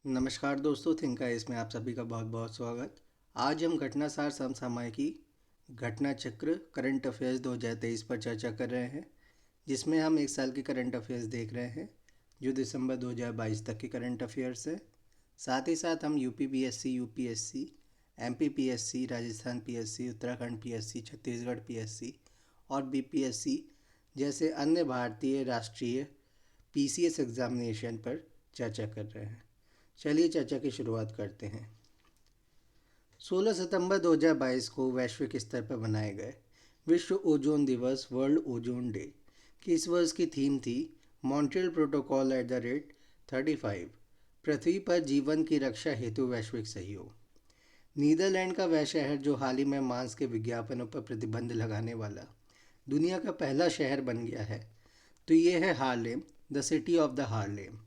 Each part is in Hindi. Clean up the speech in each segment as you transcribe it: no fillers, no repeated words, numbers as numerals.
नमस्कार दोस्तों, थिंका इसमें आप सभी का बहुत बहुत स्वागत। आज हम घटनासार समसामयिकी घटना चक्र करंट अफेयर्स 2023 पर चर्चा कर रहे हैं, जिसमें हम एक साल के करंट अफेयर्स देख रहे हैं जो दिसंबर 2022 तक के करंट अफेयर्स है। साथ ही साथ हम UP PSC, UPSC, MP PSC, Rajasthan PSC, Uttarakhand PSC, Chhattisgarh PSC और बीपीएससी जैसे अन्य भारतीय राष्ट्रीय पीसीएस एग्जामिनेशन पर चर्चा कर रहे हैं। चलिए चर्चा की शुरुआत करते हैं। 16 सितंबर 2022 को वैश्विक स्तर पर मनाए गए विश्व ओजोन दिवस वर्ल्ड ओजोन डे की इस वर्ष की थीम थी मॉन्ट्रियल प्रोटोकॉल @35 पृथ्वी पर जीवन की रक्षा हेतु वैश्विक सहयोग। नीदरलैंड का वह शहर जो हाल ही में मांस के विज्ञापनों पर प्रतिबंध लगाने वाला दुनिया का पहला शहर बन गया है, तो ये है Harlem, the city of the Harlem.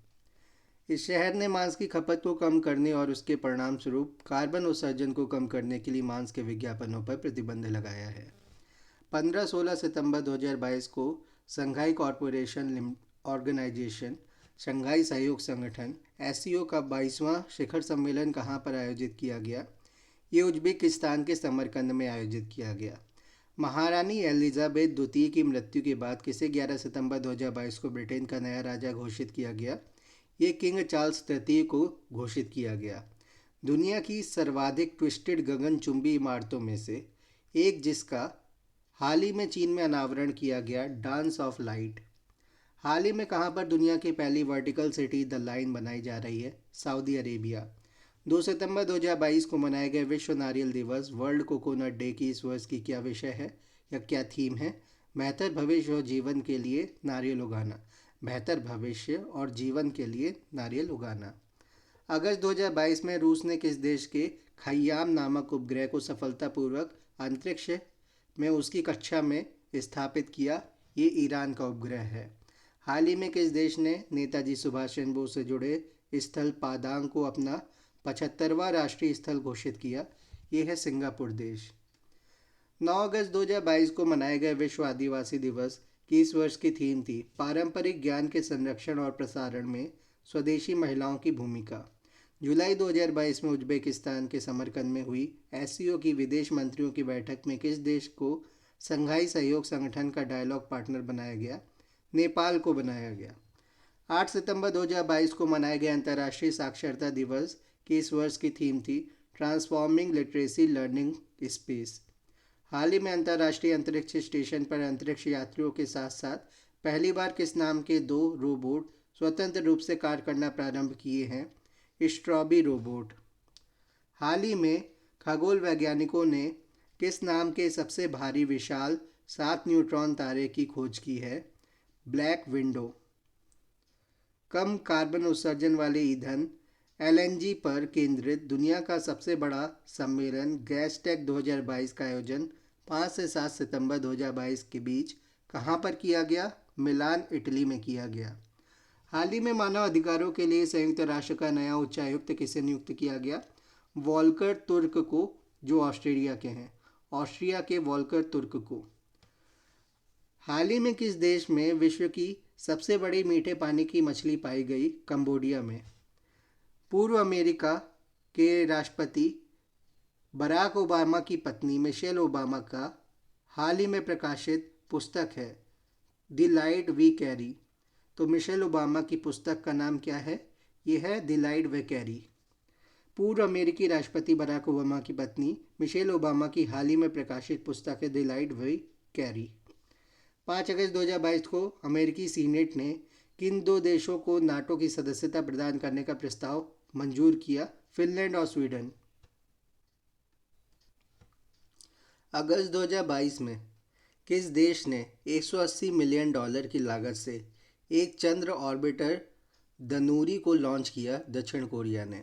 इस शहर ने मांस की खपत को कम करने और उसके परिणाम स्वरूप कार्बन उत्सर्जन को कम करने के लिए मांस के विज्ञापनों पर प्रतिबंध लगाया है। 15-16 सितंबर 2022 को शंघाई कॉरपोरेशन ऑर्गेनाइजेशन, शंघाई सहयोग संगठन एससीओ का 22वां शिखर सम्मेलन कहाँ पर आयोजित किया गया? ये उज्बेकिस्तान के समरकंद में आयोजित किया गया। महारानी एलिजाबेथ द्वितीय की मृत्यु के बाद किसे 11 सितंबर 2022 को ब्रिटेन का नया राजा घोषित किया गया? ये किंग चार्ल्स तृतीय को घोषित किया गया। दुनिया की सर्वाधिक ट्विस्टेड गगनचुंबी इमारतों में से एक, जिसका हाल ही में चीन में अनावरण किया गया, डांस ऑफ लाइट। हाल ही में कहाँ पर दुनिया की पहली वर्टिकल सिटी द लाइन बनाई जा रही है? Saudi Arabia. 2 सितंबर 2022 को मनाए गए विश्व नारियल दिवस वर्ल्ड कोकोनट डे की इस वर्ष की क्या विषय है या क्या थीम है? बेहतर भविष्य और जीवन के लिए नारियल उगाना। बेहतर भविष्य और जीवन के लिए नारियल उगाना। अगस्त 2022 में रूस ने किस देश के खयाम नामक उपग्रह को सफलतापूर्वक अंतरिक्ष में उसकी कक्षा में स्थापित किया? ये ईरान का उपग्रह है। हाल ही में किस देश ने नेताजी सुभाष चंद्र बोस से जुड़े स्थल पादांग को अपना 75वां राष्ट्रीय स्थल घोषित किया? ये है सिंगापुर देश। 9 अगस्त 2022 को मनाए गए विश्व आदिवासी दिवस की इस वर्ष की थीम थी पारंपरिक ज्ञान के संरक्षण और प्रसारण में स्वदेशी महिलाओं की भूमिका। जुलाई 2022 में उज्बेकिस्तान के समरकंद में हुई एससीओ की विदेश मंत्रियों की बैठक में किस देश को शंघाई सहयोग संगठन का डायलॉग पार्टनर बनाया गया? नेपाल को बनाया गया। 8 सितंबर 2022 को मनाए गए अंतर्राष्ट्रीय साक्षरता दिवस की इस वर्ष की थीम थी ट्रांसफॉर्मिंग लिटरेसी लर्निंग स्पेस। हाल ही में अंतर्राष्ट्रीय अंतरिक्ष स्टेशन पर अंतरिक्ष यात्रियों के साथ साथ पहली बार किस नाम के 2 रोबोट स्वतंत्र रूप से कार्य करना प्रारंभ किए हैं? स्ट्रॉबी रोबोट। हाल ही में खगोल वैज्ञानिकों ने किस नाम के सबसे भारी विशाल 7 न्यूट्रॉन तारे की खोज की है? Black window. कम कार्बन उत्सर्जन वाले ईंधन एलएनजी पर केंद्रित दुनिया का सबसे बड़ा सम्मेलन गैसटेक 2022 का आयोजन 5 से 7 सितंबर 2022 के बीच कहाँ पर किया गया? मिलान, इटली में किया गया। हाल ही में मानव अधिकारों के लिए संयुक्त राष्ट्र का नया उच्चायुक्त किसे नियुक्त किया गया? वॉल्कर तुर्क को, जो ऑस्ट्रेलिया के हैं। ऑस्ट्रिया के वॉल्कर तुर्क को। हाल ही में किस देश में विश्व की सबसे बड़ी मीठे पानी की मछली पाई गई? कंबोडिया में। पूर्व अमेरिका के राष्ट्रपति बराक ओबामा की पत्नी मिशेल ओबामा का हाल ही में प्रकाशित पुस्तक है द लाइट वी कैरी। तो मिशेल ओबामा की पुस्तक का नाम क्या है? ये है द लाइट वी कैरी। पूर्व अमेरिकी राष्ट्रपति बराक ओबामा की पत्नी मिशेल ओबामा की हाल ही में प्रकाशित पुस्तक है द लाइट वी कैरी। 5 अगस्त 2022 को अमेरिकी सीनेट ने किन 2 देशों को नाटो की सदस्यता प्रदान करने का प्रस्ताव मंजूर किया? फिनलैंड और स्वीडन। अगस्त 2022 में किस देश ने $180 मिलियन की लागत से एक चंद्र ऑर्बिटर दनूरी को लॉन्च किया? दक्षिण कोरिया ने।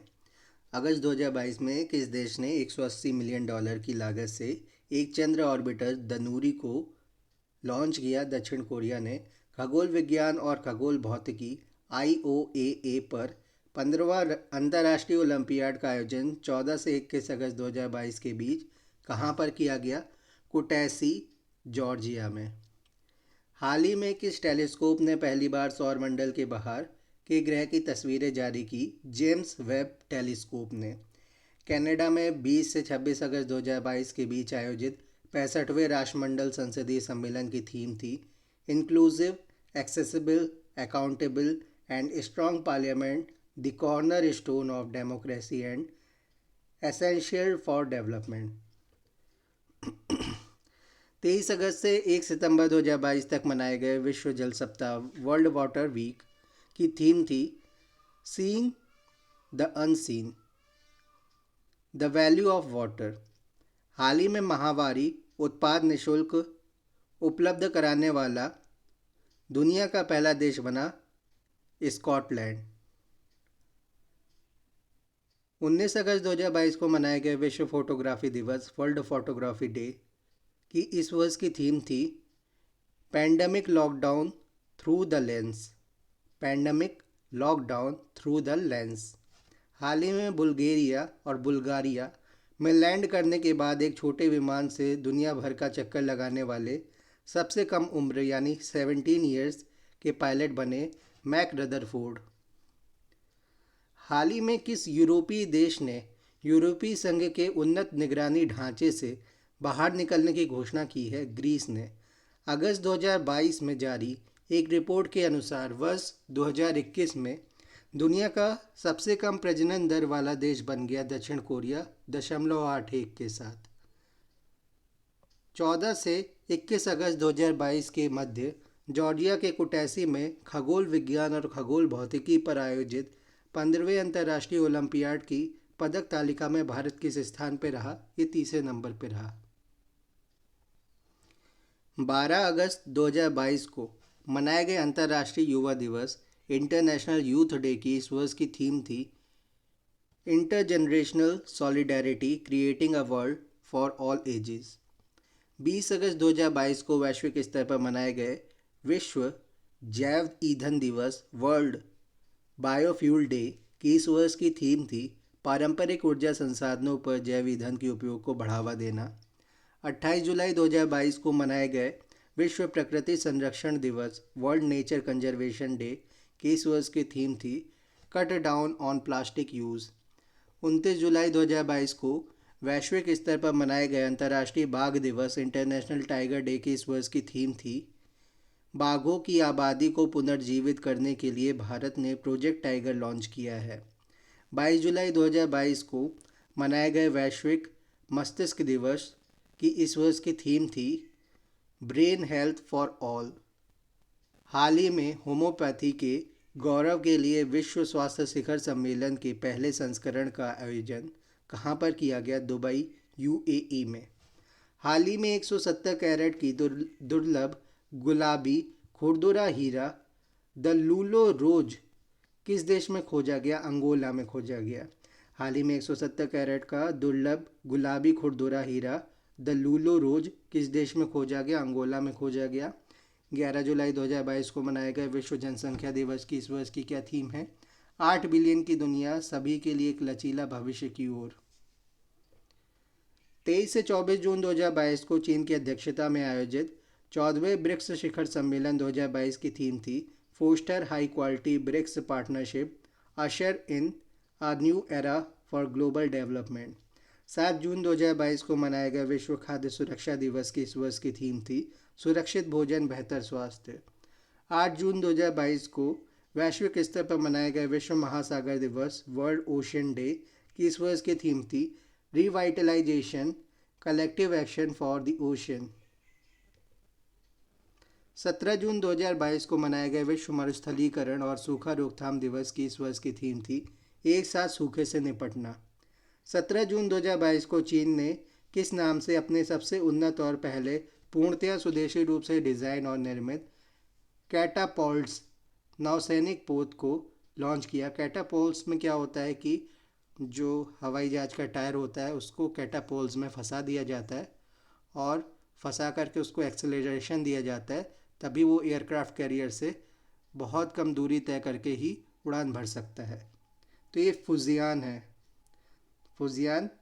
अगस्त 2022 में किस देश ने $180 मिलियन की लागत से एक चंद्र ऑर्बिटर दनूरी को लॉन्च किया? दक्षिण कोरिया ने। खगोल विज्ञान और खगोल भौतिकी IOAA पर 15वां अंतर्राष्ट्रीय ओलंपियाड का आयोजन 14 से 21 अगस्त 2022 के बीच कहाँ पर किया गया? कुटैसी, जॉर्जिया में। हाल ही में किस टेलीस्कोप ने पहली बार सौरमंडल के बाहर के ग्रह की तस्वीरें जारी की जेम्स वेब टेलीस्कोप ने। कनाडा में 20 से 26 अगस्त 2022 के बीच आयोजित 65वें राष्ट्रमंडल संसदीय सम्मेलन की थीम थी inclusive, accessible, accountable and strong parliament, the corner stone of democracy and essential for development. 23 अगस्त से 1 सितंबर 2022 तक मनाए गए विश्व जल सप्ताह वर्ल्ड वाटर वीक की थीम थी seeing the unseen, the value of water. हाल ही में माहवारी उत्पाद निःशुल्क उपलब्ध कराने वाला दुनिया का पहला देश बना स्कॉटलैंड। 19 अगस्त 2022 को मनाए गए विश्व फोटोग्राफी दिवस वर्ल्ड फोटोग्राफी डे की इस वर्ष की थीम थी pandemic lockdown through the lens, pandemic lockdown through the lens. हाल ही में बुल्गारिया और बुल्गारिया में लैंड करने के बाद एक छोटे विमान से दुनिया भर का चक्कर लगाने वाले सबसे कम उम्र यानी 17 ईयर्स के पायलट बने मैक रदरफोर्ड। हाल ही में किस यूरोपीय देश ने यूरोपीय संघ के उन्नत निगरानी ढांचे से बाहर निकलने की घोषणा की है? ग्रीस ने। अगस्त 2022 में जारी एक रिपोर्ट के अनुसार वर्ष 2021 में दुनिया का सबसे कम प्रजनन दर वाला देश बन गया दक्षिण कोरिया 0.81 के साथ। 14 से 21 अगस्त 2022 के मध्य जॉर्जिया के कुटैसी में खगोल विज्ञान और खगोल भौतिकी पर आयोजित 15वें अंतर्राष्ट्रीय ओलंपियाड की पदक तालिका में भारत किस स्थान पर रहा? ये तीसरे नंबर पर रहा। 12 अगस्त 2022 को मनाए गए अंतर्राष्ट्रीय युवा दिवस इंटरनेशनल यूथ डे की इस वर्ष की थीम थी intergenerational solidarity creating a world for all ages. 20 अगस्त 2022 को वैश्विक स्तर पर मनाए गए विश्व जैव ईंधन दिवस वर्ल्ड बायोफ्यूल डे की इस वर्ष की थीम थी पारंपरिक ऊर्जा संसाधनों पर जैव ईंधन के उपयोग को बढ़ावा देना। 28 जुलाई 2022 को मनाए गए विश्व प्रकृति संरक्षण दिवस वर्ल्ड नेचर कंजर्वेशन डे की इस वर्ष की थीम थी cut down on plastic use. 29 जुलाई 2022 को वैश्विक स्तर पर मनाए गए अंतर्राष्ट्रीय बाघ दिवस इंटरनेशनल टाइगर डे की इस वर्ष की थीम थी बाघों की आबादी को पुनर्जीवित करने के लिए भारत ने प्रोजेक्ट टाइगर लॉन्च किया है। 22 जुलाई 2022 को मनाए गए वैश्विक मस्तिष्क दिवस की इस वर्ष की थीम थी ब्रेन हेल्थ फॉर ऑल। हाल ही में होम्योपैथी के गौरव के लिए विश्व स्वास्थ्य शिखर सम्मेलन के पहले संस्करण का आयोजन कहाँ पर किया गया? दुबई, यूएई में। हाल ही में 170 कैरेट की दुर्लभ गुलाबी खुरदुरा हीरा द लूलो रोज किस देश में खोजा गया? अंगोला में खोजा गया। हाल ही में 170 कैरेट का दुर्लभ गुलाबी खुरदुरा हीरा द लूलो रोज किस देश में खोजा गया? अंगोला में खोजा गया। 11 जुलाई 2022 को मनाया गया विश्व जनसंख्या दिवस की इस वर्ष की क्या थीम है? 8 बिलियन की दुनिया, सभी के लिए एक लचीला भविष्य की ओर। 23 से 24 जून 2022 को चीन की अध्यक्षता में आयोजित 14वें ब्रिक्स शिखर सम्मेलन 2022 की थीम थी foster high quality BRICS partnership usher in a new era for global development. 7 जून 2022 को मनाया गया विश्व खाद्य सुरक्षा दिवस की इस वर्ष की थीम थी सुरक्षित भोजन बेहतर स्वास्थ्य। 8 जून 2022 को वैश्विक स्तर पर मनाया गया विश्व महासागर दिवस वर्ल्ड ओशन डे की इस वर्ष की थीम थी revitalisation collective action for the ocean. 17 जून 2022 को मनाया गया विश्व मरुस्थलीकरण और सूखा रोकथाम दिवस की इस वर्ष की थीम थी एक साथ सूखे से निपटना। 17 जून 2022 को चीन ने किस नाम से अपने सबसे उन्नत और पहले पूर्णतया स्वदेशी रूप से डिज़ाइन और निर्मित कैटापॉल्ट्स नौसैनिक पोत को लॉन्च किया? कैटापॉल्ट्स में क्या होता है कि जो हवाई जहाज का टायर होता है उसको कैटापॉल्ट्स में फंसा दिया जाता है और फंसा करके उसको एक्सेलरेशन दिया जाता है, तभी वो एयरक्राफ्ट कैरियर से बहुत कम दूरी तय करके ही उड़ान भर सकता है। तो ये फुजियान है, फुजियान